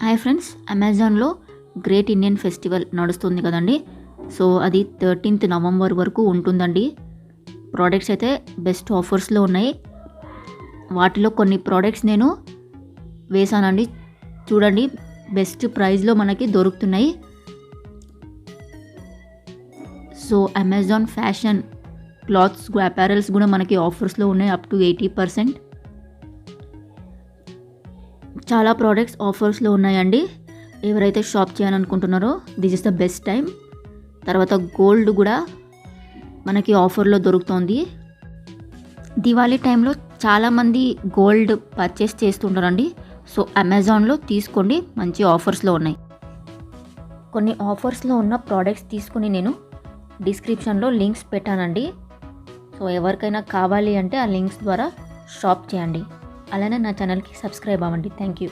Hi friends, అమెజాన్లో great Indian festival నడుస్తుంది కదండి. సో అది 13th నవంబర్ వరకు ఉంటుందండి. ప్రోడక్ట్స్ అయితే బెస్ట్ ఆఫర్స్లో ఉన్నాయి. వాటిలో కొన్ని ప్రోడక్ట్స్ నేను వేసానండి, చూడండి. బెస్ట్ ప్రైస్లో మనకి దొరుకుతున్నాయి. So Amazon fashion clothes apparels కూడా మనకి ఆఫర్స్లో ఉన్నాయి, అప్ టు 80%. చాలా ప్రోడక్ట్స్ ఆఫర్స్లో ఉన్నాయండి. ఎవరైతే షాప్ చేయాలనుకుంటున్నారో this is the best time. తర్వాత గోల్డ్ కూడా మనకి ఆఫర్లో దొరుకుతుంది. దివాళీ టైంలో చాలామంది గోల్డ్ పర్చేస్ చేస్తుంటారండి. సో అమెజాన్లో తీసుకోండి, మంచి ఆఫర్స్లో ఉన్నాయి. కొన్ని ఆఫర్స్లో ఉన్న ప్రోడక్ట్స్ తీసుకుని నేను డిస్క్రిప్షన్లో లింక్స్ పెట్టానండి. సో ఎవరికైనా కావాలి అంటే ఆ లింక్స్ ద్వారా షాప్ చేయండి. అలానే నా ఛానల్కి సబ్స్క్రైబ్ అవ్వండి. Thank you.